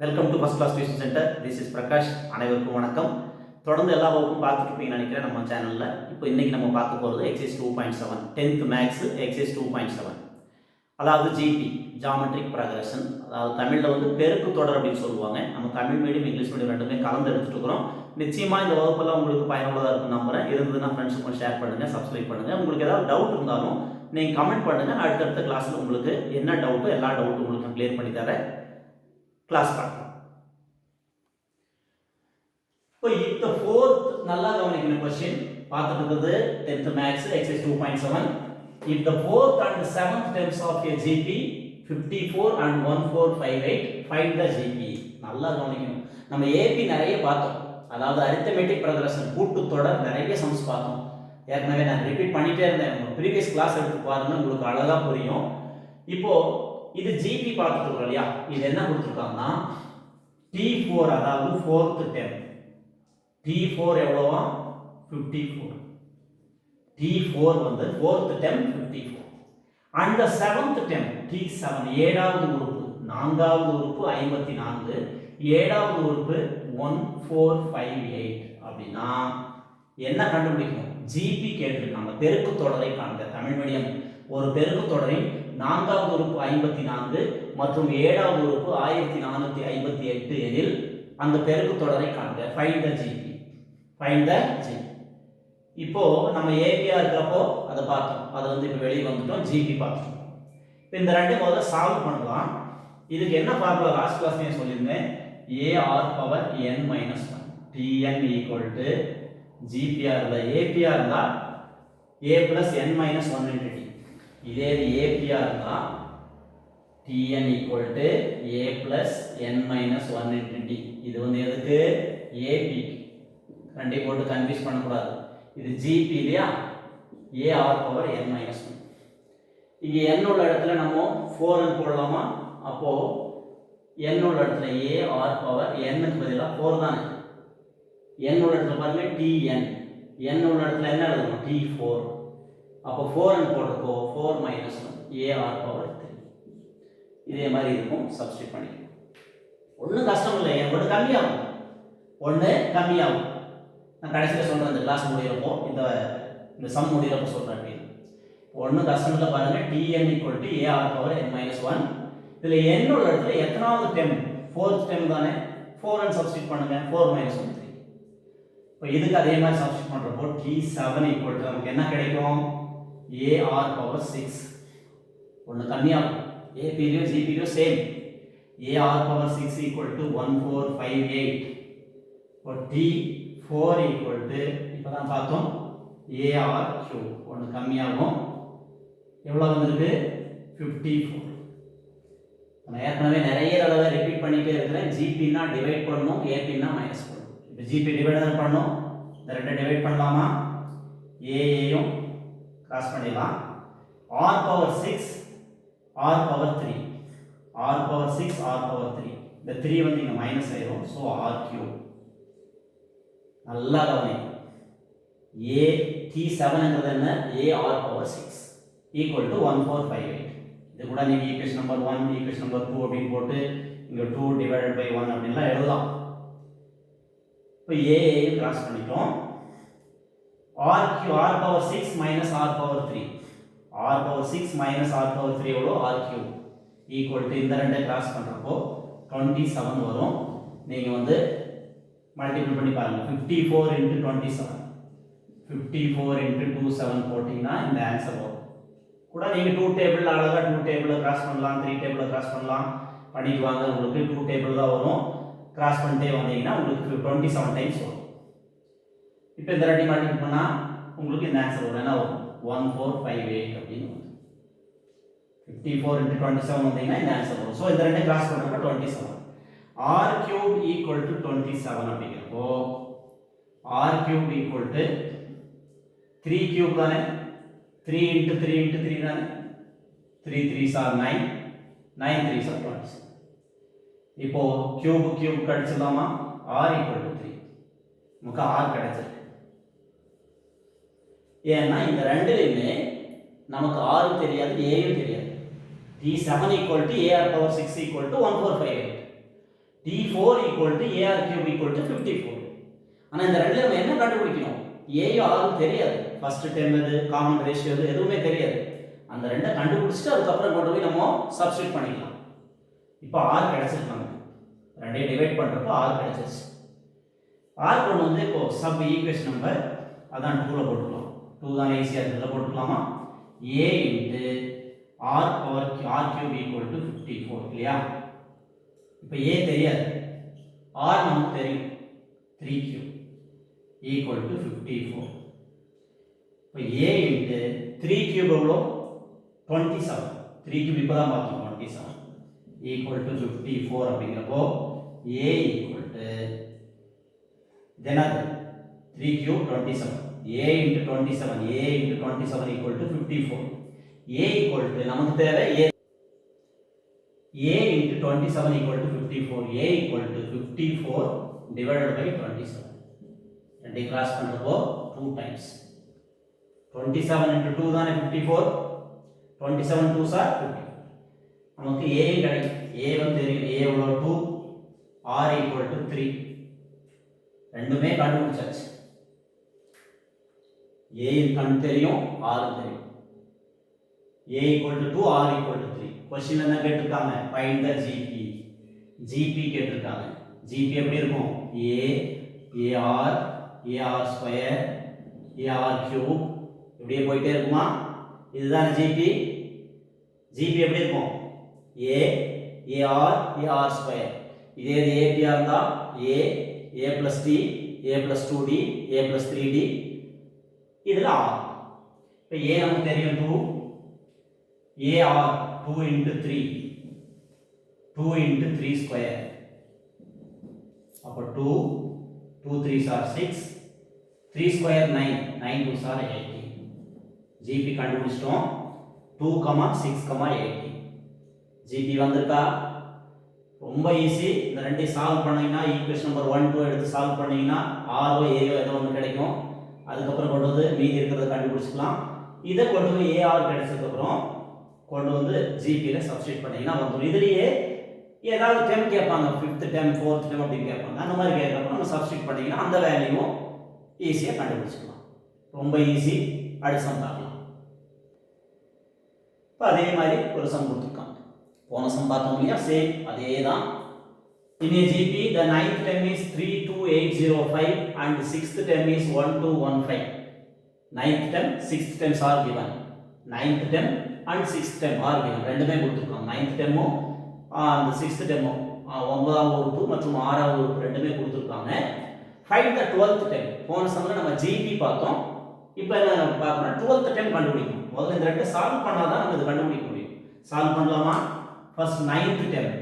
Welcome to first class tuition centre. This is Prakash. அனைவருக்கும் வணக்கம். தொடர்ந்து எல்லா வகுப்பும் பார்த்துட்டு இருப்பீங்கன்னு நினைக்கிறேன் நம்ம சேனலில். இப்போ இன்றைக்கி நம்ம பார்க்க போகிறது எக்ஸைஸ் 2.7 10th மேக்ஸ் எக்ஸைஸ் 2.7, அதாவது ஜிபி ஜாமெட்ரிக் ப்ரக்ரஷன். அதாவது தமிழில் வந்து பெருக்கு தொடர் அப்படின்னு சொல்லுவாங்க. நம்ம தமிழ் மீடியம் இங்கிலீஷ் மீடியம் ரெண்டுமே கலந்து எடுத்துகிட்டு இருக்கிறோம். நிச்சயமாக இந்த வகுப்பெல்லாம் உங்களுக்கு பயனுள்ளதாக இருக்கும் நம்புகிறேன். இருந்ததுன்னா ஃப்ரெண்ட்ஸுக்கும் ஷேர் பண்ணுங்கள், சப்ஸ்கிரைப் பண்ணுங்கள். உங்களுக்கு ஏதாவது டவுட் இருந்தாலும் நீங்கள் கமெண்ட் பண்ணுங்கள். அடுத்தடுத்த கிளாஸில் உங்களுக்கு என்ன டவுட்டோ எல்லா டவுட்டும் உங்களுக்கு நான் கிளியர் பண்ணி தரேன். கிளாஸ் பார்க்கலாம். இப்போ இந்த ஃபோர்த் நல்லா கவனிக்கணும் கொஸ்டின் பார்த்துட்டு இருக்கிறது 10th maths exercise 2.7. if the fourth and seventh terms of a GP 54 and 1458 find the GP. நல்லா கவனிக்கணும். நம்ம AP நிறைய பார்த்தோம், அதாவது அரித்மெட்டிக் ப்ரக்ரஷன் கூட்டுத்தொடர் நிறைய சம்ஸ் பார்த்தோம். ஏற்கனவே நான் ரிப்பீட் பண்ணிட்டே இருந்தேன். ப்ரீவியஸ் கிளாஸ் எடுத்து பாருங்க, உங்களுக்கு அழகா புரியும். இப்போ இது ஜிபி பார்த்துட்டு இருக்கோம் இல்லையா, இது என்ன கொடுத்துருக்காங்கன்னா T4, அதாவது ஃபோர்த் டெர்ம். T4 எவ்வளவா 54. T4 வந்து ஃபோர்த் டெர்ம் 54. அந்த செவன்த் டெர்ம் T7 ஏழாவது உறுப்பு, நான்காவது உறுப்பு 54, ஏழாவது உறுப்பு 1458. அப்படின்னா என்ன கண்டுபிடிக்கணும்? ஜிபி கேட்டிருக்காங்க. பெருக்கு தொடரை காண்க. தமிழ் மீடியம் ஒரு பெருக்கு தொடரின் நான்காவது உறுப்பு 54 மற்றும் ஏழாவது உறுப்பு 1458 எனில் அந்த பெருக்கு தொடரை காண்க. Find the GB. Find the GB. இப்போ நம்ம ஏபியா இருக்கிறப்போ அதை பார்த்தோம், அதை வந்து இப்போ வெளியே வந்துட்டோம், ஜிபி பார்த்துட்டோம். இப்போ இந்த ரெண்டு முதல்ல சால்வ் பண்ணலாம். இதுக்கு என்ன ஃபார்முலா லாஸ்ட் கிளாஸ்லயே சொல்லியிருந்தேன், a r power n minus 1 tn equal to ஜிபிஆர் இருந்தா ஏபிஆ இருந்தா a plus n minus 1 into d. இதே ஏபிஆ இருந்தா tn equal to a plus n minus 1 into d. இது வந்து எதுக்கு? ஏபி. ரெண்டை போட்டு கன்ஃபியூஸ் பண்ணக்கூடாது. இது ஜிபி இல்லையா, ஏஆர் பவர் n மைனஸ் 1. இங்கே n உள்ள இடத்துல நம்ம 4 போடலாமா? அப்போ n உள்ள இடத்துல ஏஆர் பவர் n-க்கு பதிலாக 4 தானே. n உள்ள இடத்துல பாருங்க tn, n உள்ள இடத்துல என்ன எழுதணும்? t4. அப்போ 4 போடுறப்போ 4 மைனஸ் 1 ஏஆர் பவர் 3. இதே மாதிரி இருக்கும். சப்ஸ்டிட் பண்ணிக்கலாம். ஒன்றும் கஷ்டம் இல்லை, ஒன்று கம்மியாகும், ஒன்று கம்மியாகும். நான் கடைசியில் சொல்கிறேன், இந்த கிளாஸ் முடிகிறப்போ இந்த சம் முடிகிறப்போ சொல்கிறேன். ஒன்றும் கஷ்டம் இல்லை பாருங்க. tn equal to a r power n minus 1. இதில் n உள்ள இடத்துல எத்தனாவது டெர்ம்? ஃபோர்த் டெர்ம் தானே. 4 சப்ஸ்டிட் பண்ணுங்க. 4 மைனஸ் 1 3. இப்போ இதுக்கு அதே மாதிரி சப்ஸ்டிட் பண்ணுறப்போ t7 ஈக்குவல் டு நமக்கு என்ன கிடைக்கும்? AR power 6. ஒன்று கம்மியாகும். ஏபிலையும் ஜிபிலையும் same. AR power 6 equal to 1458. இப்போ t4 ஈக்குவல் டு இப்போ தான் பார்த்தோம் ஏஆர் கியூப். ஒன்று கம்மியாகும். எவ்வளோ வந்திருக்கு? 54. நான் ஏற்கனவே நிறைய தடவை ரிப்பீட் பண்ணிட்டே இருக்கிறேன். ஜிபின்னா டிவைட் பண்ணணும், ஏபின்னா மைனஸ் பண்ணணும். இப்போ ஜிபி டிவைட் பண்ணணும். இந்த ரெண்டை டிவைட் பண்ணலாமா? ஏயும் கிராஸ் பண்ணிடலாம். R power 6 r power 3, r power 6 r power 3. இந்த 3 வந்து இங்கே மைனஸ் ஆயிரும். So r cube. நல்லா கவனிங்க. ஏ t7ங்கிறது என்ன? A r power 6 equal to 1458. இது கூட நீங்கள் ஈக்குவேஷன் நம்பர் 1 ஈக்குவேஷன் நம்பர் 2 அப்படின்னு போட்டு இங்கே 2 டிவைடட் பை 1 அப்படின்லாம் எழுதலாம். இப்போ ஏயும் கிராஸ் பண்ணிட்டோம். R power 6 minus r power 3, r power 6 minus r power 3 எவ்வளோ? ஆர் கியூப் ஈக்குவல் டு இந்த ரெண்டை கிராஸ் பண்ணுறப்போ 27 வரும். நீங்கள் வந்து மல்டிபிள் பண்ணி பாருங்க. 54 இன்ட்டு 27, 54 இன்ட்டு 27 போட்டிங்கன்னா இந்த ஆன்சர் வரும். கூட நீங்கள் 2 டேபிள் அழகாக 2 டேபிளை கிராஸ் பண்ணலாம், 3 டேபிளை கிராஸ் பண்ணலாம். பண்ணிட்டு வாங்க, உங்களுக்கு 2 டேபிள் தான் வரும். கிராஸ் பண்ணிட்டே வந்தீங்கன்னா உங்களுக்கு 27 டைம்ஸ் வரும். இப்போ இந்த ரெண்டையும் மல்டிபிள் பண்ணால் உங்களுக்கு இந்த ஆன்சர் வரும். என்ன வரும்? 1458 அப்படின்னு வரும். 54 இன்ட்டு 27 வந்தீங்கன்னா இந்த ஆன்சர் வரும். ஸோ இந்த ரெண்டை கிராஸ் பண்ணுறப்ப 27. r cube equal to 27 அப்படிங்கிறப்போ r cube equal to 3 cube தானே. 3 into 3 into 3 தானே. 3 3s are 9, 9 3s are 27. இப்போ cube கழிச்சிடலாமா? r equal to 3. நமக்கு r கிடைச்சிருக்கு. ஏன்னா இந்த ரெண்டுலையுமே நமக்கு r தெரியாது, a தெரியாது. t7 equal to ar power 6 equal to 1458. T4 equal to AR cube equal to 54. ஆனா இந்த ரெண்டுல நம்ம என்ன கண்டுபிடிக்கணும்? A R தெரியாது. ஃபர்ஸ்ட் டேர்ம் எது, காமன் ரேஷியோ எது எதுவுமே தெரியாது. அந்த ரெண்டை கண்டுபிடிச்சிட்டு அதுக்கப்புறம் கொண்டு போய் நம்ம சப்ஸ்டிட் பண்ணிக்கலாம். இப்போ R கிடைச்சிருக்கு நமக்கு. ரெண்டையும் டிவைட் பண்றப்போ R கிடைச்சிருச்சு. R கொண்டு வந்து இப்போ சப் ஈக்குவேஷன் நம்பர் அதான் 2ல போட்டுக்கலாம். 2 தான் ஈஸியா இருக்குல போட்டுக்கலாமா? A into R power R cube equal to 54 இல்லையா? இப்போ A தெரியாது. R நமக்கு தெரியும். 3 cube equal to 54. இப்போ A into 3 cube எவ்வளோ? 27. 3 cube இப்போதான் பார்த்தோம் 27 equal to 54 அப்படிங்கிறப்போ A equal to என்னது 3 cube 27. A into 27. A into 27 equal to 54. A equal to நமக்கு தேவை A into 27 equal to 54. A equal to 54 divided by 27. ரெண்டை cross பண்றப்போ 2 times. 27 into 2 தானே 54. 27 2s are 54. நமக்கு A கிடைக்கும். A வந்து தெரியும். A எவ்வளோ 2, R equal to 3. ரெண்டுமே கண்டுபிடிச்சாச்சு. A கண்டு தெரியும், R தெரியும். A equal to 2, R equal to 3. Question என்ன கேட்டிருக்காங்க? find the GP. GP கேட்டிருக்காங்க. GP எப்படி இருக்கும்? A AR AR square AR cube இப்படியே போயிட்டே இருக்குமா? இதுதான் GP. GP எப்படி இருக்கும்? A AR AR square. இதே AP இருந்தா A A plus T A plus 2D A plus 3D இதுல R. இப்போ A நமக்கு தெரியும் 2 AR 2 into 3 2 into 3 square. அப்போ 2 2 3s are 6 3 square 9 9 2s are 18. GP கண்டுபிடிச்சிட்டோம் 2, 6, 18. GP வந்திருக்கா? ரொம்ப ஈஸி. இந்த ரெண்டையும் சால்வ் பண்ணீங்கன்னா ஈக்குவேஷன் நம்பர் 1 2 எடுத்து சால்வ் பண்ணீங்கன்னா ஆரோ ஏயோ ஏதோ ஒன்று கிடைக்கும். அதுக்கப்புறம் கொண்டு வந்து மீதி இருக்கிறத கண்டுபிடிச்சிக்கலாம். இதை கொண்டு போய் ஏஆர் கிடைச்சதுக்கப்புறம் கொண்டு வந்து ஜிபியில் சப்ஸ்டிட் பண்ணீங்கன்னா வந்துடும். இதுலேயே ஏதாவது டெம் கேட்பாங்க, 5th டெம் 4th டெம் அப்படின்னு கேட்பாங்க. அந்த மாதிரி கேட்கறப்ப நம்ம சப்ஸ்டிட் பண்ணிங்கன்னா அந்த வேல்யூவும் ஈஸியாக கண்டுபிடிச்சிக்கலாம். ரொம்ப ஈஸி. அடுத்த சம் பார்க்கலாம். இப்போ அதே மாதிரி ஒரு சம் கொடுத்துருக்காங்க. போன சம் பார்த்தோம் இல்லையா? சேம் அதே தான். In a GP, the 9th term is 32805 and 6th term is 1215. 9th term, 6th terms are given. 9th term and 6th term are given. ரெண்டுமே கொடுத்துருக்காங்க. 9th term and 6th term 9ஆவது உறுப்பு மற்றும் 6ஆவது உறுப்பு ரெண்டுமே கொடுத்துருக்காங்க. Find the 12th term. போன சம்ல நம்ம GP பார்த்தோம். இப்போ என்ன பார்க்கணும்னா 12th term கண்டுபிடிக்கணும். முதல்ல இந்த ரெண்டை சால்வ் பண்ணாதான் நம்ம இது கண்டுபிடிக்க முடியும். சால்வ் பண்ணலாமா? ஃபர்ஸ்ட் 9th term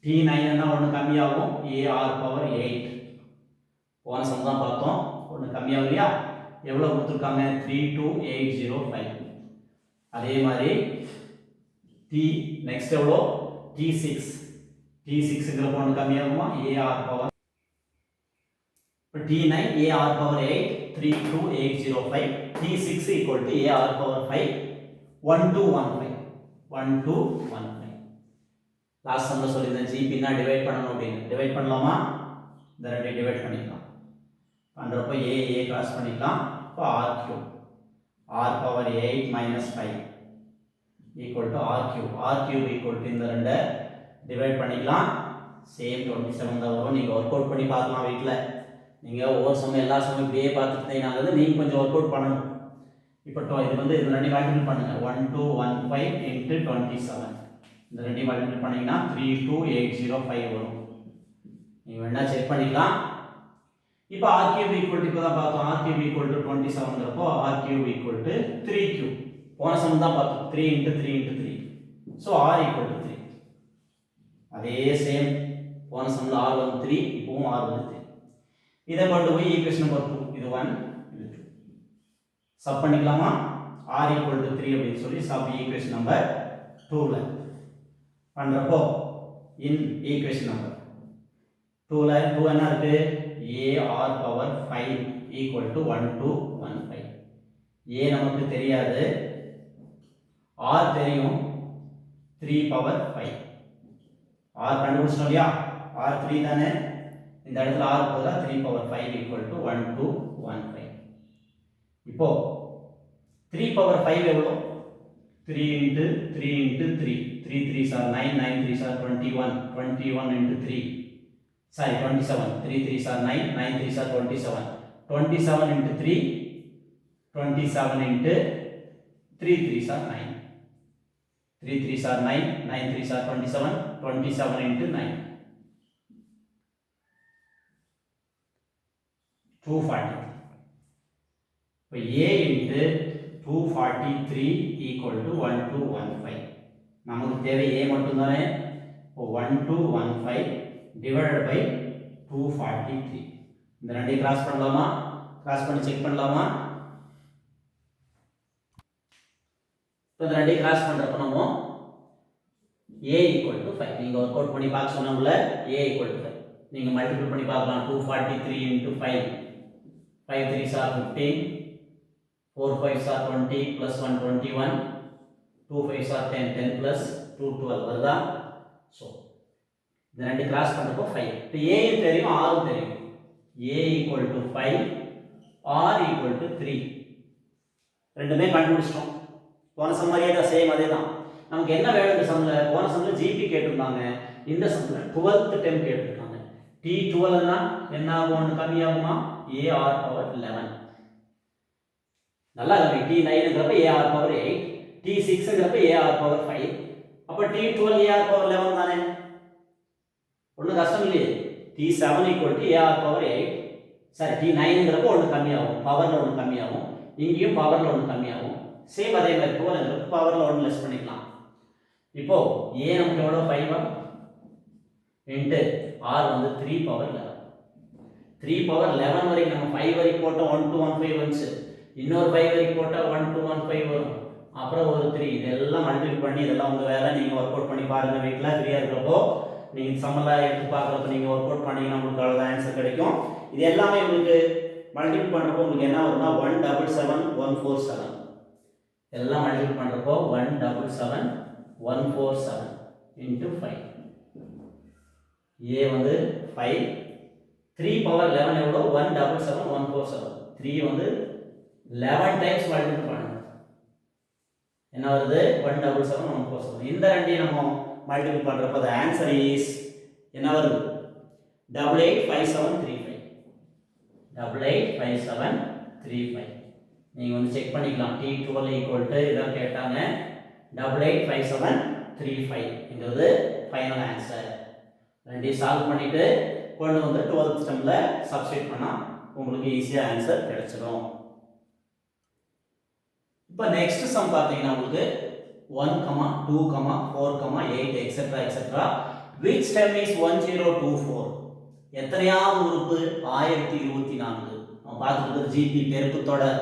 T9 என்ன ஒன்று கம்மியாகும் AR பவர் 8. போன சம் தான் பார்த்தோம். ஒன்று கம்மியாகும் இல்லையா? எவ்வளோ கொடுத்துருக்காங்க? 32805. அதே மாதிரி T நெக்ஸ்ட் எவ்வளோ? T6 T6ங்கிற ஒன்று கம்மியாகுமா? AR power. இப்போ T9 AR power 8 32805. T6 equal to AR power 5 1215. 1215. Last சம்ல சொல்லியிருந்தேன் GP னா டிவைட் பண்ணணும் அப்படின்னு. டிவைட் பண்ணலாமா? இந்த ரெண்டை டிவைட் பண்ணிக்கலாம். பண்றப்போ A கிராஸ் பண்ணிக்கலாம். இப்போ R cube R power 8 minus 5 equal to R cube. R cube equal to இந்த ரெண்டை டிவைட் பண்ணிக்கலாம். சேம் 27 தான் வரும். நீங்க ஒர்க் அவுட் பண்ணி பார்க்கலாம் வீட்ல. நீங்க ஒவ்வொரு சம் எல்லா சம் இப்படியே பார்த்துட்டீங்கன்னா நீங்க கொஞ்சம் ஒர்க் அவுட் பண்ணணும். இப்போ இது வந்து இந்த ரெண்டையும் மல்டிபிள் பண்ணுங்க. 1215 into 27. இந்த ரெண்டையும் மல்டிபிள் பண்ணீங்கன்னா 32805 வரும். நீங்க வேணா செக் பண்ணிக்கலாம். இப்போ r cube equal to இப்போதான் பார்த்தோம். r cube equal to 27ங்கறப்போ r cube equal to 3 cube. போன சம் தான் பார்த்தோம். 3 into 3 into 3. So r equal to 3. அதே சேம் போன சம்ல r வந்து 3, இப்போவும் r வந்து 3. இதை கொண்டு போய் ஈக்குவேஷன் நம்பர் 2 இது 1 இது 2 சப் பண்ணிக்கலாமா? r equal to 3 அப்படின்னு சொல்லி சப் ஈக்குவேஷன் நம்பர் 2ல பண்றப்போ இன் ஈக்குவேஷன் நம்பர் 2ல 2 என்ன இருக்கு? AR power 5 equal to 1215. A நமக்கு தெரியாது, R தெரியும். 3 பவர் 5 R கண்டுபிடிச்சோம் இல்லையா? r 3 தானே இந்த இடத்துல r பதிலா 3 பவர் 5 equal to 1215 இப்போ 3 பவர் 5 எவ்வளோ 3 into 3 into 3 3 3s are 9 9 3s are 21 21 into 3 sorry 27 3 3s are 9 9 3s are 27 27 into 3 27 into 3 3s are 9 3 3s are 9 9 3s are 27 27 into 9 240 இப்போ a into 243 equal to 1215 நமக்கு தேவை a மட்டும் தானே இப்போ 1215 divided by 243 இந்த ரெண்டையும் கிராஸ் பண்ணலாமா கிராஸ் பண்ணி செக் பண்ணலாமா இப்போ இந்த ரெண்டையும் கிராஸ் பண்றப்ப நம்ம a equal to 5 நீங்க வொர்க் அவுட் பண்ணி பார்க்க சொன்னவங்கள a equal to 5 நீங்க மல்டிபிள் பண்ணி பார்க்கலாம் 243 into 5 5 3s are 15 4 5s are 20 plus 1 21 2 5s are 10 10 plus 2 12 வருதா ஸோ இந்த ரெண்டு கிராஸ் பண்ணுறப்போ 5 இப்போ a தெரியும் r தெரியும் a equal to 5 r equal to 3 ரெண்டுமே கண்டுபிடிச்சிட்டோம் போன சம் மாதிரியே தான் சேம் அதே தான் நமக்கு என்ன வேணும் இந்த சம்மில் போன சம்மில் ஜிபி கேட்டிருந்தாங்க இந்த சம்மில் 12th டைம் கேட்டிருக்காங்க T12னா என்ன ஆகும் ஒன்று கம்மியாகுமா AR பவர் 11 நல்லா கம்மி T9ங்கிறப்ப AR பவர் 8 T6ங்கிறப்ப AR பவர் 5 அப்போ T12 AR பவர் 11 தானே ஒன்றும் கஷ்டம் இல்லையே T7 equal to AR power 8 சரி T9ங்கிறப்ப ஒன்று கம்மியாகும் பவரில் ஒன்று கம்மியாகும் இங்கேயும் பவரில் ஒன்று கம்மியாகும் சேம் அதே மாதிரி 12ங்கிறப்ப பவரில் ஒன்று லெஸ் பண்ணிக்கலாம் இப்போ A நமக்கு எவ்வளோ 5 இன்ட்டு R வந்து 3 பவர் 11 3 பவர் 11 வரைக்கும் நம்ம 5 வரைக்கும் போட்டால் 1215 வந்துச்சு இன்னொரு 5 வரைக்கும் போட்டால் 1215 வரும் அப்புறம் ஒரு 3 இதெல்லாம் மல்டிபிள் பண்ணி இதெல்லாம் உங்கள் வேலை நீங்கள் ஒர்க் அவுட் பண்ணி பாருங்கள் வீட்டில் ஃப்ரீயாக இருக்கிறப்போ நீங்கள் சம்மெல்லாம் எடுத்து பார்க்குறப்ப நீங்கள் ஒர்க் அவுட் பண்ணிங்கன்னா உங்களுக்கு அவ்வளோ ஆன்சர் கிடைக்கும் இது எல்லாமே உங்களுக்கு மல்டிபிள் பண்ணுறப்போ உங்களுக்கு என்ன வரும்னா 177147 எல்லாம் மல்டிபிள் பண்ணுறப்போ 177147 இன்ட்டு 5 A வந்து 5 3 பவர் 11 எவ்வளோ 177147 3 வந்து 11 டைம்ஸ் மல்டிபிள் பண்ணணும் என்ன வருது 177147 இந்த ரெண்டையும் நம்ம மல்டிபிள் பண்ணுறப்போ the answer is என்ன வருது 885735 885735 நீங்கள் வந்து செக் பண்ணிக்கலாம் T12 equal to இதான் கேட்டாங்க 885735ங்கிறது ஃபைனல் ஆன்சர் ரெண்டையும் சால்வ் பண்ணிட்டு கொண்டு வந்து 12th ஸ்டெம்ல சப்ஸ்டிட் பண்ணால் உங்களுக்கு ஈஸியாக ஆன்சர் கிடைச்சிடும் இப்போ நெக்ஸ்ட் சம் பார்த்தீங்கன்னா உங்களுக்கு 1, 2, 4, 8 etc. which term is 1024 எத்தனையாவது உறுப்பு 1024 நம்ம பார்த்துட்டு இருக்கிறது ஜிபி பெருக்குத்தொடர்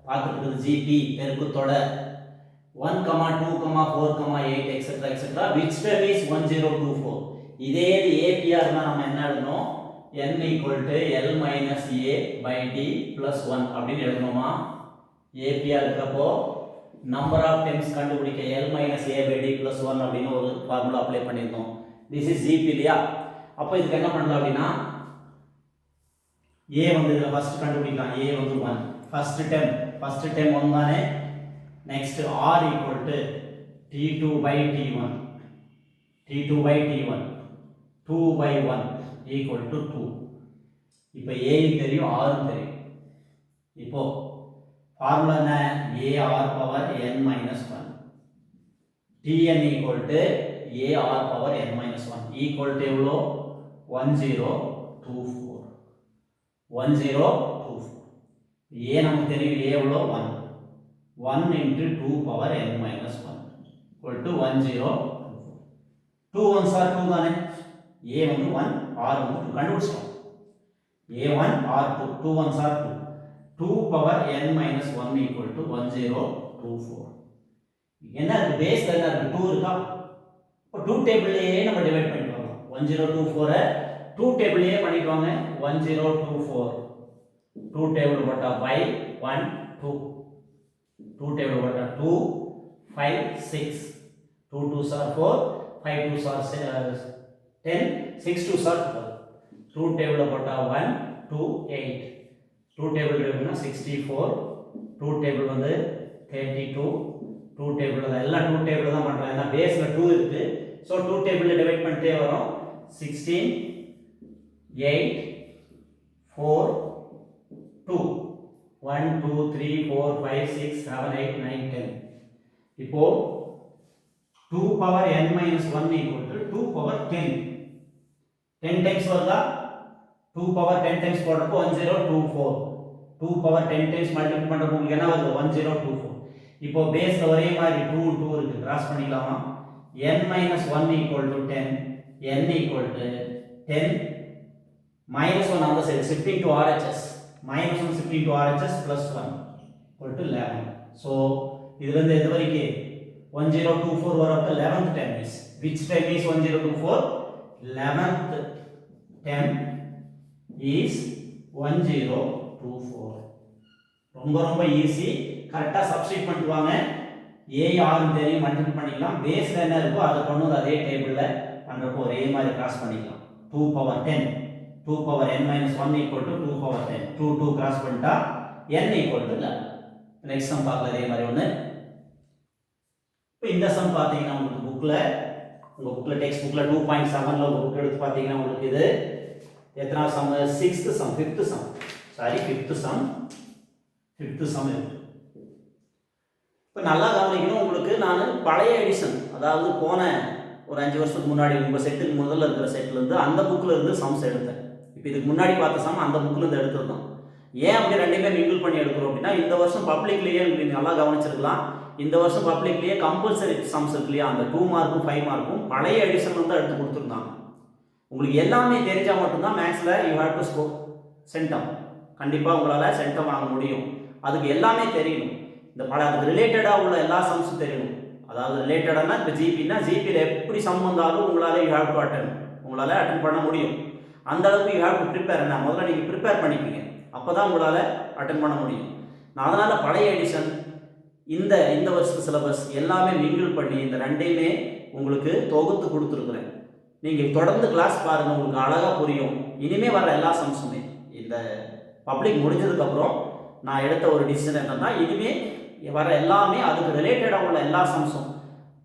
பார்த்துட்டு இருக்கிறது GB பெருக்குத்தொடர் 1, 2, 4, 8 etc. which term is 1024 இதே ஏபிஆர் தான் நம்ம என்ன எழுதணும் n equal to l minus a by d plus 1 அப்படின்னு எழுதணுமா ஏபிஆர் இருக்கிறப்போ நம்பர் ஆஃப் டைம்ஸ் கண்டுபிடிக்க l minus a by d plus 1 அப்படின்னு ஒரு ஃபார்முலா அப்ளை பண்ணியிருந்தோம் திஸ் இஸ் ஜிபி இல்லையா அப்போ இதுக்கு என்ன பண்ணலாம் அப்படின்னா a வந்து இதில் ஃபர்ஸ்ட் கண்டுபிடிக்கலாம் a வந்து 1 ஃபர்ஸ்ட் டைம் 1 தானே next r equal to t2 by t1 2 by 1 equal to 2 இப்போ a தெரியும் r தெரியும் இப்போ ஃபார்முலா என்ன ar power n minus 1 tn equal to ar power n minus 1 equal to எவ்வளோ 1024 a நமக்கு தெரியும் a எவ்வளோ 1 into 2 power n minus 1 equal to 1024 2 1s are 2 தானே a வந்து 1 r வந்து 2 கண்டுபிடிச்சிட்டோம் a1 r2 2 1s are 2 2 power n minus 1 equal to 1024 என்ன இருக்கு பேஸ்ல என்ன இருக்கு 2 இருக்கா இப்போ 2 டேபிள்லயே நம்ம டிவைட் பண்ணிட்டு வரலாம் 1024 2 டேபிள்லயே பண்ணிட்டு வாங்க 1024 2 டேபிள் போட்டா 5 1 2 2 டேபிள் போட்டா 2 5 6 2 2s are 4 5 2s are 10, 6 2s are 12. Truth table போட்டா 1, 2, 8. Truth table இருக்குன்னா 64. Truth table வந்து 32. Truth table எல்லாம் truth table தான் பண்றோம். ஏன்னா பேஸ்ல 2 இருக்கு. So truth table டிவைட் பண்ணிட்டே வரோம். 16, 8, 4, 2. 1, 2, 3, 4, 5, 6, 7, 8, 9, 10. இப்போ 2 power n minus 1 equal to 2 power 10. 10 times வருதா? 2 power 10 times போடுறப்போ 1024. 2 power 10 times மல்டிபிள் பண்றப்போ உங்களுக்கு என்ன வருது? 1024. இப்போ பேஸ்ல ஒரே மாதிரி 2 2 இருக்கு. கிராஸ் பண்ணிக்கலாமா? n minus 1 equal to 10. n equal to 10 minus 1 on the side shifting to RHS. minus 1 shifting to RHS plus 1 equal to 11. So இதுல இருந்து எது வரைக்கும் 1024 வரப்ப 11th term is which term is 1024? 11th term is 1024. ரொம்ப ரொம்ப easy. கரெக்ட்டா substitute பண்ணிட்டு வாங்க. a r தெரியும் மல்டிபிள் பண்ணிக்கலாம். பேஸ்ல என்ன இருக்கோ அதை கொண்டு வந்து அதே டேபிள்ல பண்றப்போ ஒரே மாதிரி கிராஸ் பண்ணிக்கலாம். 2 power 10 2 power n minus 1 equal to 2 power 10. 2 2 cross பண்ணிட்டா n equal to 11. Next sum பார்க்கலாம் அதே மாதிரி ஒண்ணு. இப்போ இந்த சம் பாத்தீங்கன்னா உங்களுக்கு உங்க புக்ல டெக்ஸ்ட் புக்ல 2.7ல உங்க புக் எடுத்து பாத்தீங்கன்னா உங்களுக்கு இது எத்தனாவது sum? 6th sum 5th sum sorry 5th sum இருக்கு. இப்போ நல்லா கவனிக்கணும். உங்களுக்கு நான் பழைய எடிஷன் அதாவது போன ஒரு 5 வருஷத்துக்கு முன்னாடி உங்க செட்டுக்கு முதல்ல இருக்கிற செட்ல இருந்து அந்த புக்ல இருந்து சம்ஸ் எடுத்தேன். இப்போ இதுக்கு முன்னாடி பார்த்த சம் அந்த புக்ல இருந்து எடுத்ததுதான். ஏன் அப்படி ரெண்டுமே மிங்கிள் பண்ணி எடுக்கிறோம் அப்படின்னா இந்த வருஷம் பப்ளிக்லயே நீங்க நல்லா கவனிச்சிருக்கலாம். இந்த வருஷம் பப்ளிக்லயே கம்பல்சரி சம்ஸ் இருக்கு இல்லையா, அந்த 2 மார்க்கும் 5 மார்க்கும் பழைய எடிஷன் வந்து எடுத்து கொடுத்துருந்தாங்க. உங்களுக்கு எல்லாமே தெரிஞ்சா மட்டும்தான் மேக்ஸ்ல you have to score centum. கண்டிப்பா உங்களால சென்டம் வாங்க முடியும். அதுக்கு எல்லாமே தெரியணும். இந்த அதுக்கு ரிலேட்டடா உள்ள எல்லா சம்ஸும் தெரியணும். அதாவது ரிலேட்டடானா இப்போ ஜிபினா ஜிபியில் எப்படி சம் வந்தாலும் உங்களால யூ ஹேவ் டு உங்களால அட்டன் பண்ண முடியும். அந்த அளவுக்கு யூ ஹேவ் டு ப்ரிப்பேர். என்ன முதல்ல நீங்கள் ப்ரிப்பேர் பண்ணிக்கோங்க, அப்போ தான் உங்களால் அட்டன் பண்ண முடியும். நான் அதனால் பழைய எடிஷன் இந்த வருஷத்து சிலபஸ் எல்லாமே மிங்கிள் பண்ணி இந்த ரெண்டையுமே உங்களுக்கு தொகுத்து கொடுத்துருக்குறேன். நீங்கள் தொடர்ந்து கிளாஸ் பாருங்கள், உங்களுக்கு அழகாக புரியும். இனிமேல் வர எல்லா சம்ஸுமே இந்த பப்ளிக் முடிஞ்சதுக்கப்புறம் நான் எடுத்த ஒரு டிசிஷன் என்னன்னா, இனிமேல் வர எல்லாமே அதுக்கு ரிலேட்டடாக உள்ள எல்லா சம்ஸும்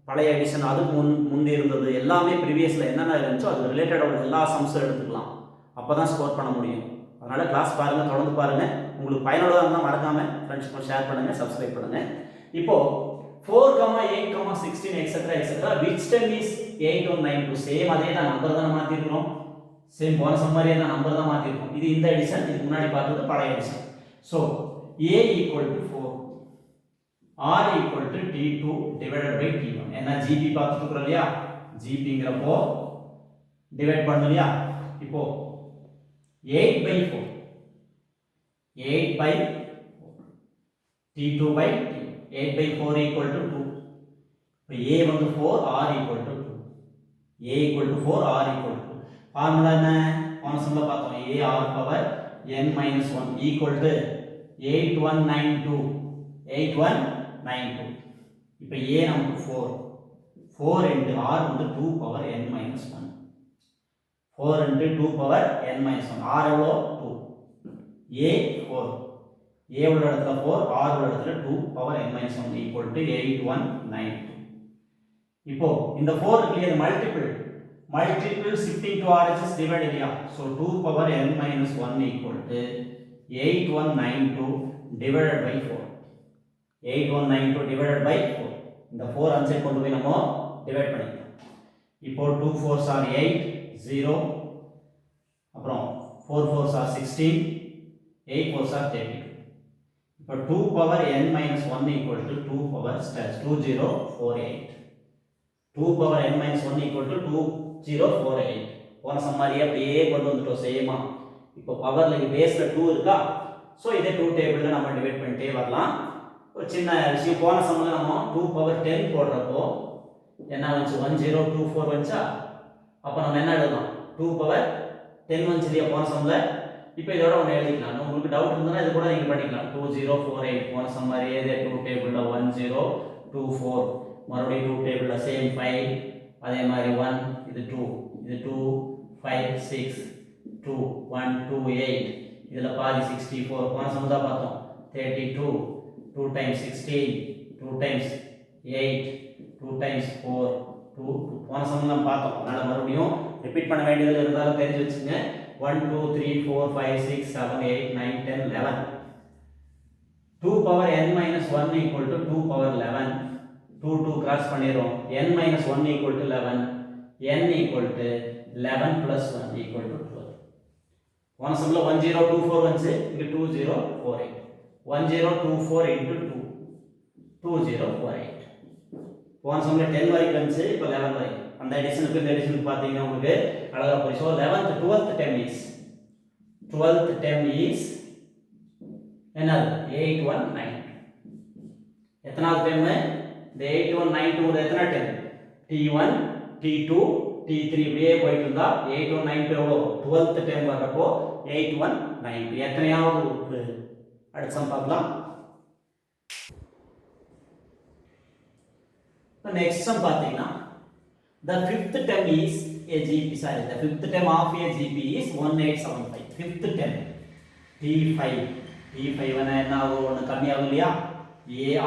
பழைய எடிஷன் அதுக்கு முந்தி இருந்தது எல்லாமே ப்ரீவியஸில் என்னென்ன இருந்துச்சோ அது ரிலேட்டடாக உள்ள எல்லா சம்ஸும் எடுத்துக்கலாம். அப்போ தான் ஸ்கோர் பண்ண முடியும். அதனால் கிளாஸ் பாருங்கள், தொடர்ந்து பாருங்கள். உங்களுக்கு பயனுள்ளதாக இருந்தால் மறக்காமல் ஃப்ரெண்ட்ஸ்க்கு ஷேர் பண்ணுங்கள், சப்ஸ்கிரைப் பண்ணுங்கள். இப்போது 4, 8, 16 etcetera etcetera which time is 8 1 9 2 same அதே தான் நம்பர் தான் மாற்றிருக்கிறோம். சேம் போன சம் மாதிரியே தான் நம்பர் தான் மாற்றிருக்கோம். இது இந்த எடிஷன், இதுக்கு முன்னாடி பார்த்தது பழைய edition. So a equal to 4, r equal to t2 divided by t1. என்ன gp பார்த்துட்டு இருக்கோம் இல்லையா, gpங்கிறப்போ டிவைட் பண்ணணும் இல்லையா. இப்போ 8 by 4 t2 by t. 8 by 4 equal to 2. இப்போ a வந்து 4, r equal to 2. a equal to 4, r equal to 2. Formula என்ன? போன சம்ல பார்த்தோம். a r power n minus 1 equal to 8192. 8192. இப்போ a நமக்கு 4 into r வந்து 2 power n minus 1. 4 into 2 power n minus 1. r எவ்வளோ? 2. a 4. a உள்ள இடத்துல 4, r உள்ள இடத்துல 2 power n minus 1 equal to 8192. இப்போ இந்த 4 இருக்கு, இது multiple shifting to RHS divided இல்லையா. so 2 power n minus 1 equal to 8192 divided by 4. 8192 divided by 4. இந்த 4 அன்சைட் கொண்டு போய் நம்ம டிவைட் பண்ணிக்கலாம். இப்போ 2 4s are 8 0, அப்புறம் 4 4s are 16, 8 4s are 32. இப்போ 2 power n minus 1 equal to 2 power 2048. 2 power n minus 1 equal to 2048. போன சம் மாதிரியே அப்படியே கொண்டு வந்துட்டோம் சேமா. இப்போ பவர்ல பேஸ்ல 2 இருக்கா, ஸோ இதே 2 டேபிளில் நம்ம டிவைட் பண்ணிட்டே வரலாம். ஒரு சின்ன விஷயம், போன சம்மில் நம்ம 2 power 10 போடுறப்போ என்ன வந்துச்சு? 1024 வந்துச்சா. அப்போ நம்ம என்ன எழுதலாம்? 2 power 10 வந்துச்சு இல்லையா போன சம்மில். இப்போ இதோட ஒன்று எழுதிக்கலாம். உங்களுக்கு டவுட் இருந்ததுன்னா இது கூட நீங்கள் பண்ணிக்கலாம். 2048 போன சம் மாதிரியே இதே 2 டேபிளில் 1024, மறுபடியும் 2 டேபிளில் சேம் 5, அதே மாதிரி 1, இது 2 இது 2 5 6 2 1 2 8 இதுல பாதி 64 போன சமதா பார்த்தோம் 32 2 times 16 2 times 8 2 times 4 2 போன சமம் நம்ம பார்த்தோம் அதனால மறுபடியும் ரிப்பீட் பண்ண வேண்டியது இருந்தாலும் தெரிஞ்சு வச்சுங்க 1 2 3 4 5 6 7 8 9 10 11 2 power n minus 1 equal to 2 power 11 2 2 cross பண்ணிரோம் n minus 1 equal to 11 n equal to 11 plus 1 equal to 12 போன சமல 1024 வந்து இங்க 2048 1024 into 2 2048 போன சமல 10 வரைக்கும் வந்து இப்போ 11 வரைக்கும் அந்த அடிஷனுக்கு இந்த அடிஷனுக்கு பாத்தீங்கன்னா உங்களுக்கு அழகா போய் so 11th 12th term is 12th term is என்னது 8192 எத்தனாவது term இந்த 8192 எத்தனை term t1 t2 t3 இப்படியே போயிட்டு இருந்தா 8192 எவ்வளோ 12th term வரப்போ 8192 எத்தனையாவது உறுப்பு அடுத்த சம் பார்க்கலாம் the next sum பாத்தீங்கன்னா the fifth term is a GP sorry the fifth term of a GP is 1875 fifth term t5 t5 என்ன ஆகும் ஒன்னு கம்மியாகும் இல்லையா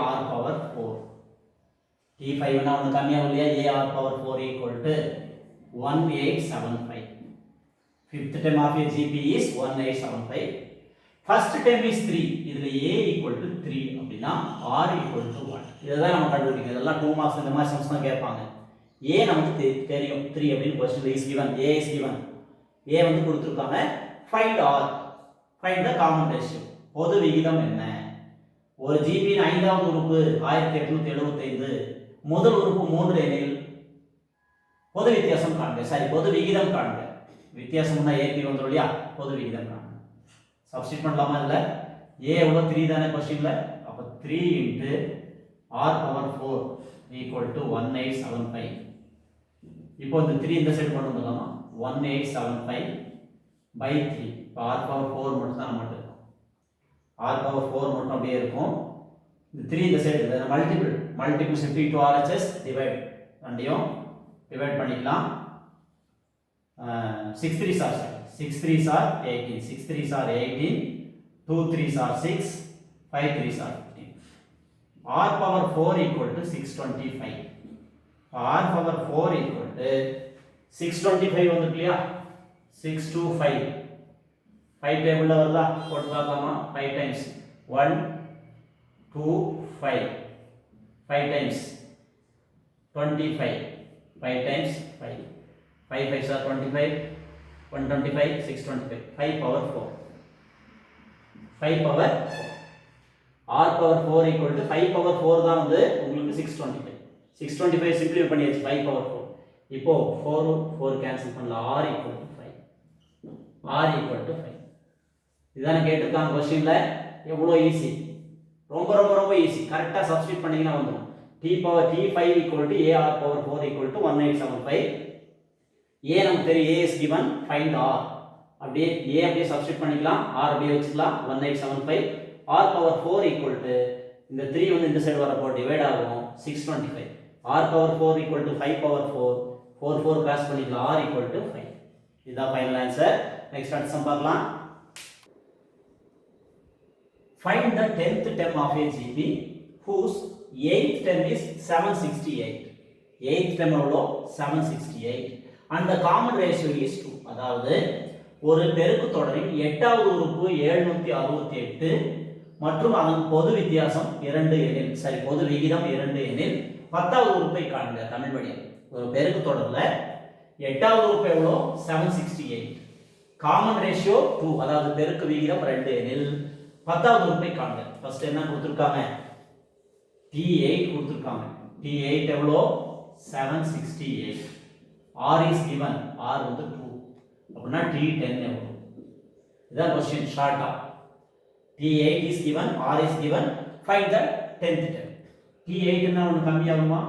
ar power 4 t5 என்ன ஒன்னு கம்மியாகும் இல்லையா ar power 4 equal to 1875 fifth term of a GP is 1875 first term is 3 இதுல a equal to 3 அப்படினா r equal to 1 இதெல்லாம் நம்ம கண்டுபிடிக்கணும் இதெல்லாம் 2 மார்க்ஸ் இந்த மாதிரி சம்ஸ் தான் கேட்பாங்க a நமக்கு தெரியும் 3 அப்படினு question is given a is given a வந்து கொடுத்திருக்காங்க find r find the common ratio பொது விகிதம் என்ன ஒரு GP இன் ஐந்தாவது உறுப்பு 1875 முதல் உறுப்பு 3 எனில் பொது வித்தியாசம் காண்க சரி பொது விகிதம் காண்க வித்தியாசம்னா ஏபி வந்துரும் இல்லையா பொது விகிதம் காண்க சப்ஸ்டிட்யூட் பண்ணலாமா இல்ல a எவ்வளவு 3 தானே क्वेश्चनல அப்ப 3 into r power 4 equal to 1875 இப்போ இந்த 3 இந்த சைடு கொண்டு வந்துடலாமா 1875 by 3 இப்போ r power 4 மட்டும் தான் நமக்கு இருக்கும் r power 4 மட்டும் அப்படியே இருக்கும் இந்த 3 இந்த சைடு இந்த multiple simple to RHS divide ரெண்டையும் டிவைட் பண்ணிக்கலாம் 6 3s are 6 3s are 18 6 3s are 18 2 3s are 6 5 3s are 15 r power 4 equal to 625 r power 4 equal to 625 வந்துருக்கு இல்லையா 625 5 டேபிள்ல வருதா போட்டு பார்க்கலாமா 5 times 1 2 5 5 times 25 5 times 5 5 5s are 25 125 625 5 power 4 5 power 4 r power 4 equal to 5 power 4 தான் வந்து உங்களுக்கு 625 சிம்பிளிஃபை பண்ணியாச்சு 5 power 4 இப்போ 4 4 கேன்சல் பண்ணலாம் r equal to 5 r equal to 5 இதானே கேட்டிருக்காங்க क्वेश्चनல எவ்வளவு ஈஸி ரொம்ப ரொம்ப ரொம்ப ஈஸி கரெக்ட்டா சப்ஸ்டிட்யூட் பண்ணீங்கன்னா வந்துரும் t5 equal to ar power 4 equal to 1875 a நமக்கு தெரியும் a is given find r அப்படியே a அப்படியே சப்ஸ்டிட்யூட் பண்ணிக்கலாம் r அப்படியே வச்சுக்கலாம் 1875 r power 4 equal to இந்த 3 வந்து இந்த சைடு வரப்போ டிவைட் ஆகும் 625 r power 4 equal to 5 power 4 4 cross பண்ணிக்கலாம் r equal to 5 இதுதான் ஃபைனல் ஆன்சர் நெக்ஸ்ட் அடுத்த சம் பார்க்கலாம் find the 10th term of a GP whose 8th term is 768 8th term எவ்வளோ 768 and the common ratio is 2 அதாவது ஒரு பெருக்கு தொடரின் 8வது உறுப்பு 768 மற்றும் அதன் பொது வித்தியாசம் 2 எனில் சரி பொது விகிதம் 2 எனில் 10வது உறுப்பை காண்க தமிழ் வடிவம் ஒரு பெருக்கு தொடர்ல 8வது உறுப்பு எவ்வளோ 768 காமன் ரேஷியோ 2 அதாவது பெருக்கு விகிதம் 2 எனில் 10வது உறுப்பை காண்க ஃபர்ஸ்ட் என்ன கொடுத்திருக்காங்க t8 கொடுத்திருக்காங்க t8 எவ்வளோ 768 r is given r வந்து 2 அப்படினா t10 எவ்வளவு இதான் क्वेश्चन ஷார்ட்டா t8 is given r is given find the 10th term t8 என்ன ஒன்னு கம்மி ஆகுமா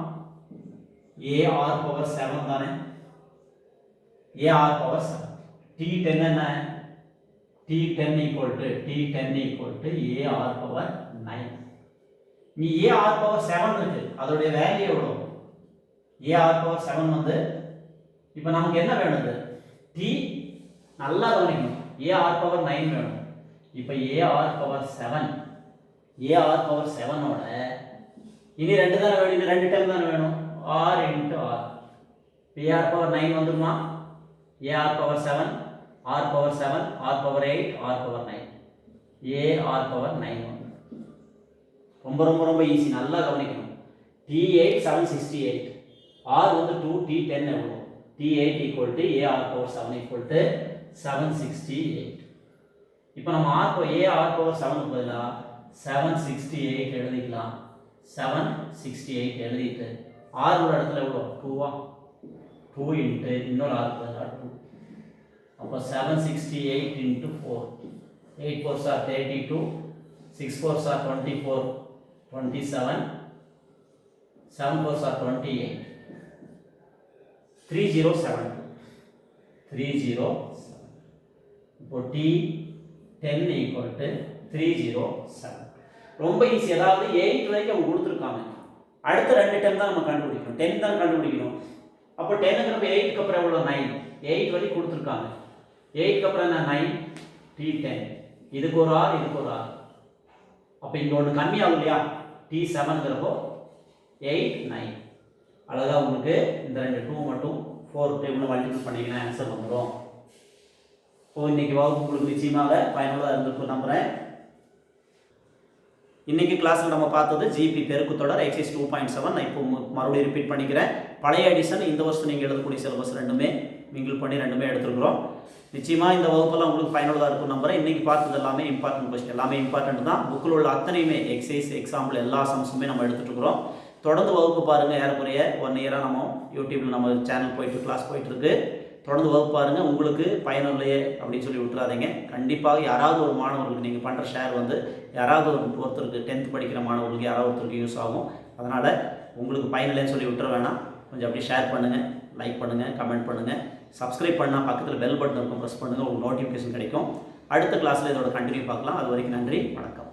ar power 7 தானே ar power 7 t10 என்ன t10 equal to ar power 9 நீ ar power 7 இருக்கு அதோட வேல்யூ எவ்வளவு ar power 7 வந்து இப்போ நமக்கு என்ன வேணுது t நல்லா கவனிக்கணும் ar பவர் 9 வேணும் இப்போ ar பவர் 7 ar பவர் 7 ஓட இனி ரெண்டு தான வேணும் இனி ரெண்டு டைம் தான வேணும் r into r ar power 9 வந்துருமா ar power 7 r power 7 r power 8 r power 9 ar power 9 வந்து ரொம்ப ரொம்ப ரொம்ப ஈஸி நல்லா கவனிக்கணும் t8 768 r வந்து 2 t10 எவ்வளவு t8 equal to ar power 7 equal to 768 இப்போ நம்ம r power 7 க்கு பதிலா 768 எழுதிக்கலாம் 768 எழுதிட்டு r ஓட இடத்துல எவ்வளவு 2 2 into இன்னொரு r பதிலா 2 அப்ப 768 into 4 8 4s are 32 6 4s are 24 27 7 4s are 28 3072 307 இப்போ t10 equal to 307 ரொம்ப ஈஸி அதாவது 8 வரைக்கும் அவங்க கொடுத்துருக்காங்க அடுத்த ரெண்டு டைம் தான் நம்ம கண்டுபிடிக்கணும் 10 தான் கண்டுபிடிக்கணும் அப்போ 10ங்கிறப்ப 8 க்கு அப்புறம் எவ்வளோ 9 8 வரைக்கும் கொடுத்துருக்காங்க 8 க்கு அப்புறம் என்ன 9 t10 இதுக்கு ஒரு r இதுக்கு ஒரு r அப்போ இங்க ஒன்று கம்மியாகும் இல்லையா t7ங்கிறப்போ 8 9 அழகா உங்களுக்கு இந்த ரெண்டு 2 மட்டும் 4 டேபிள் மல்டிபிள் பண்ணீங்கன்னா ஆன்சர் வந்துடும் இப்போ இன்னைக்கு வகுப்பு உங்களுக்கு நிச்சயமாக பயனுள்ளதாக இருந்திருக்கும் நம்புறேன் இன்னைக்கு கிளாஸ்ல நம்ம பார்த்தது ஜிபி பெருக்குத்தொடர் எக்ஸைஸ் 2.7 நான் இப்போ மறுபடியும் ரிப்பீட் பண்ணிக்கிறேன் பழைய எடிஷன் இந்த வருஷம் நீங்கள் எழுதக்கூடிய சிலபஸ் ரெண்டுமே மிங்கிள் பண்ணி ரெண்டுமே எடுத்துருக்குறோம் நிச்சயமாக இந்த வகுப்பெல்லாம் உங்களுக்கு பயனுள்ளதாக இருக்கும் நம்புறேன் இன்னைக்கு பார்த்தது எல்லாமே இம்பார்ட்டன்ட் கொஸ்டின் எல்லாமே இம்பார்ட்டன்ட் தான் புக்கில் உள்ள அத்தனையுமே எக்ஸைஸ் எக்ஸாம்பிள் எல்லா சம்ஸுமே நம்ம எடுத்துட்டு இருக்கிறோம் தொடர்ந்து வகுப்பு பாருங்கள் ஏறக்குறைய 1 இயராக நம்ம யூடியூப்பில் நம்ம சேனல் போயிட்டு கிளாஸ் போயிட்டுருக்கு தொடர்ந்து வகுப்பு பாருங்கள் உங்களுக்கு பயனுள்ளையே அப்படின்னு சொல்லி விட்டுறாதீங்க கண்டிப்பாக யாராவது ஒரு மாணவர்களுக்கு நீங்கள் பண்ணுற ஷேர் வந்து யாராவது ஒருத்தருக்கு 10th படிக்கிற மாணவர்களுக்கு யாராவது ஒருத்தருக்கு யூஸ் ஆகும் அதனால் உங்களுக்கு பயனில்லைன்னு சொல்லி விட்டுற வேணாம் கொஞ்சம் அப்படியே ஷேர் பண்ணுங்கள் லைக் பண்ணுங்கள் கமெண்ட் பண்ணுங்கள் சப்ஸ்கிரைப் பண்ணால் பக்கத்தில் பெல் பட்டன் இருக்கும் ப்ரெஸ் பண்ணுங்கள் உங்களுக்கு நோட்டிஃபிகேஷன் கிடைக்கும் அடுத்த கிளாஸில் இதோட கண்டினியூ பார்க்கலாம் அது வரைக்கும் நன்றி வணக்கம்